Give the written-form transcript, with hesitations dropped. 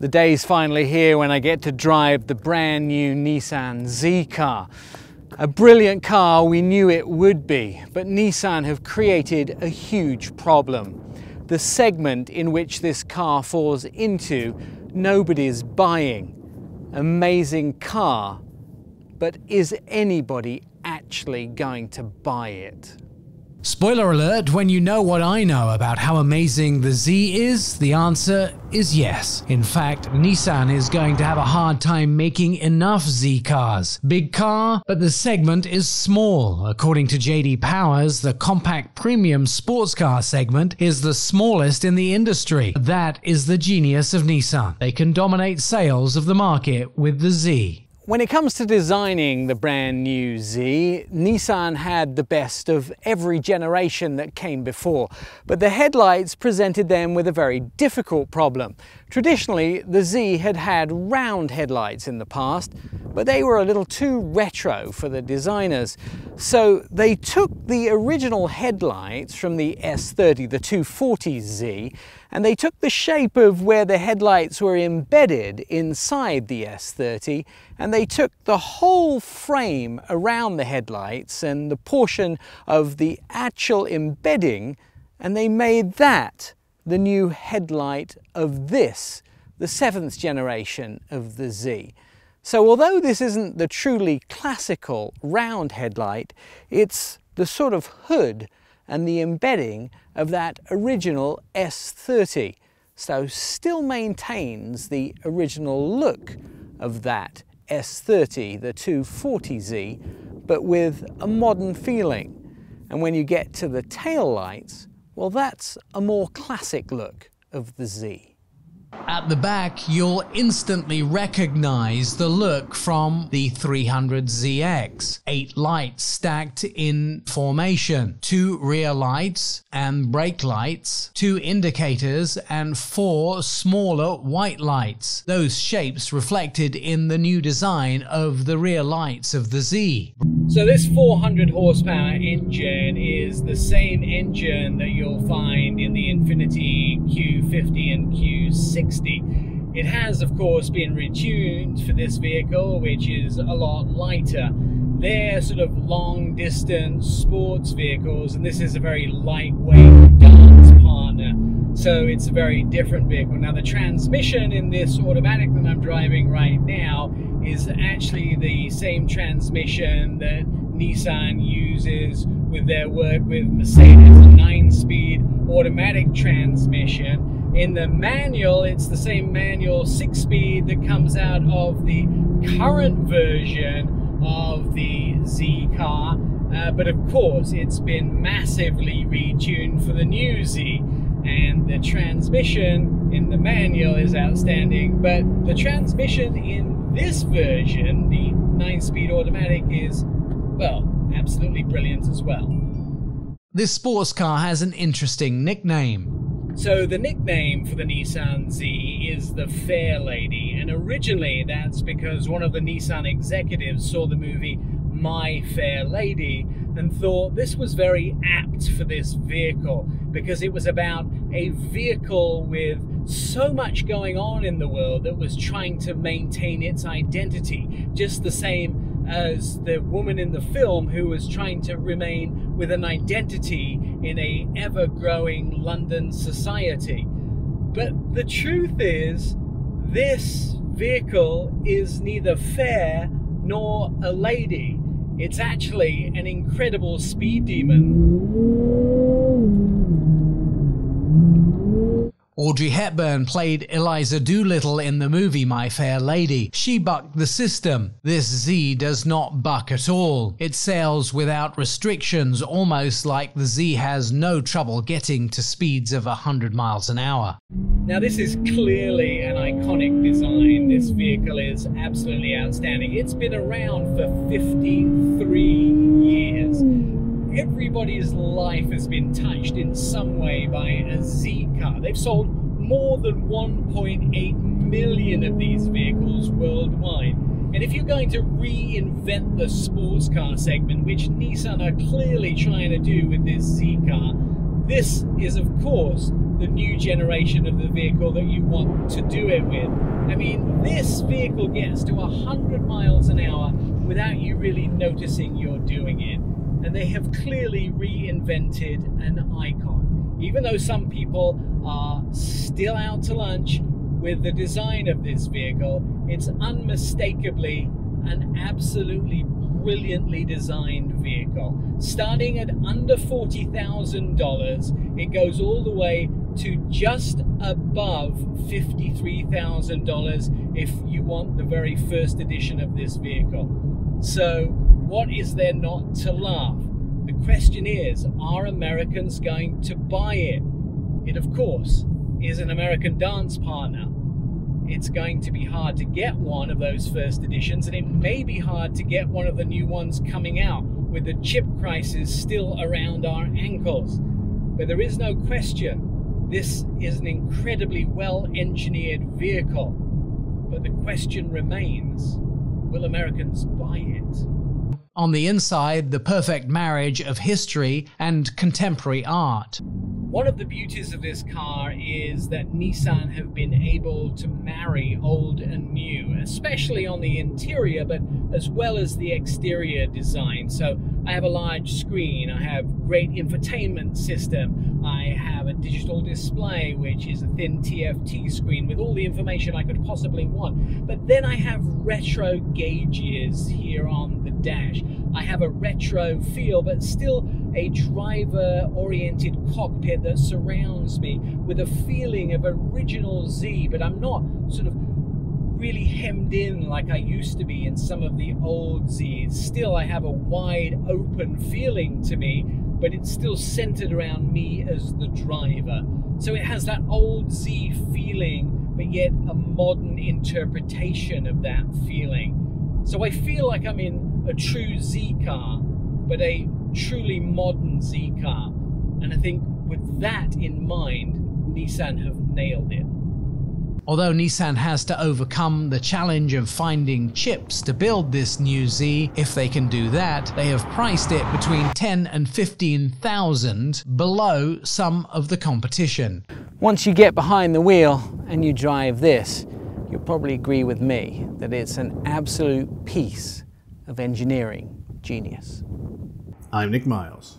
The day's finally here when I get to drive the brand new Nissan Z car. A brilliant car we knew it would be, but Nissan have created a huge problem. The segment in which this car falls into, nobody's buying. Amazing car, but is anybody actually going to buy it? Spoiler alert, when you know what I know about how amazing the Z is, the answer is yes. In fact, Nissan is going to have a hard time making enough Z cars. Big car, but the segment is small. According to J.D. Powers, the compact premium sports car segment is the smallest in the industry. That is the genius of Nissan. They can dominate sales of the market with the Z. When it comes to designing the brand new Z, Nissan had the best of every generation that came before, but the headlights presented them with a very difficult problem. Traditionally, the Z had had round headlights in the past, but they were a little too retro for the designers. So they took the original headlights from the S30, the 240Z, and they took the shape of where the headlights were embedded inside the S30, and they took the whole frame around the headlights and the portion of the actual embedding, and they made that the new headlight of this, the 7th generation of the Z. So although this isn't the truly classical round headlight, it's the sort of hood and the embedding of that original S30. So still maintains the original look of that S30, the 240Z, but with a modern feeling. And when you get to the tail lights, well, that's a more classic look of the Z. At the back, you'll instantly recognize the look from the 300ZX. 8 lights stacked in formation, 2 rear lights and brake lights, 2 indicators and 4 smaller white lights. Those shapes reflected in the new design of the rear lights of the Z. So this 400 horsepower engine is the same engine that you'll find in the Infiniti Q50 and Q60. It has, of course, been retuned for this vehicle, which is a lot lighter. They're sort of long-distance sports vehicles, and this is a very lightweight dance partner. So it's a very different vehicle. Now, the transmission in this automatic that I'm driving right now is actually the same transmission that Nissan uses with their work with Mercedes, a 9-speed automatic transmission. In the manual, it's the same manual 6-speed that comes out of the current version of the Z car, but of course it's been massively retuned for the new Z, and the transmission in the manual is outstanding, but the transmission in this version, the 9-speed automatic, is, well, absolutely brilliant as well. This sports car has an interesting nickname. So the nickname for the Nissan Z is the Fair Lady, and originally that's because one of the Nissan executives saw the movie My Fair Lady and thought this was very apt for this vehicle, because it was about a vehicle with so much going on in the world that was trying to maintain its identity, just the same as the woman in the film who was trying to remain with an identity in a ever-growing London society. But the truth is, this vehicle is neither fair nor a lady. It's actually an incredible speed demon. Audrey Hepburn played Eliza Doolittle in the movie My Fair Lady. She bucked the system. This Z does not buck at all. It sails without restrictions, almost like the Z has no trouble getting to speeds of 100 miles an hour. Now, this is clearly an iconic design. This vehicle is absolutely outstanding. It's been around for 53 years. Everybody's life has been touched in some way by a Z car. They've sold more than 1.8 million of these vehicles worldwide. And if you're going to reinvent the sports car segment, which Nissan are clearly trying to do with this Z car, this is, of course, the new generation of the vehicle that you want to do it with. I mean, this vehicle gets to 100 miles an hour without you really noticing you're doing it. And they have clearly reinvented an icon. Even though some people are still out to lunch with the design of this vehicle, it's unmistakably an absolutely brilliantly designed vehicle. Starting at under $40,000, it goes all the way to just above $53,000 if you want the very first edition of this vehicle. So what is there not to love? The question is, are Americans going to buy it? It, of course, is an American dance partner. It's going to be hard to get one of those first editions, and it may be hard to get one of the new ones coming out with the chip crisis still around our ankles. But there is no question, this is an incredibly well-engineered vehicle. But the question remains, will Americans buy it? On the inside, the perfect marriage of history and contemporary art. One of the beauties of this car is that Nissan have been able to marry old and new, especially on the interior, but as well as the exterior design. So I have a large screen, I have great infotainment system, I have a digital display, which is a thin TFT screen with all the information I could possibly want. But then I have retro gauges here on the dash. I have a retro feel, but still a driver-oriented cockpit that surrounds me with a feeling of original Z, but I'm not sort of really hemmed in like I used to be in some of the old Zs. Still, I have a wide open feeling to me, but it's still centered around me as the driver. So it has that old Z feeling, but yet a modern interpretation of that feeling. So I feel like I'm in a true Z car, but a truly modern Z car. And I think with that in mind, Nissan have nailed it. Although Nissan has to overcome the challenge of finding chips to build this new Z, if they can do that, they have priced it between $10,000 and $15,000 below some of the competition. Once you get behind the wheel and you drive this, you'll probably agree with me that it's an absolute piece of engineering genius. I'm Nick Miles.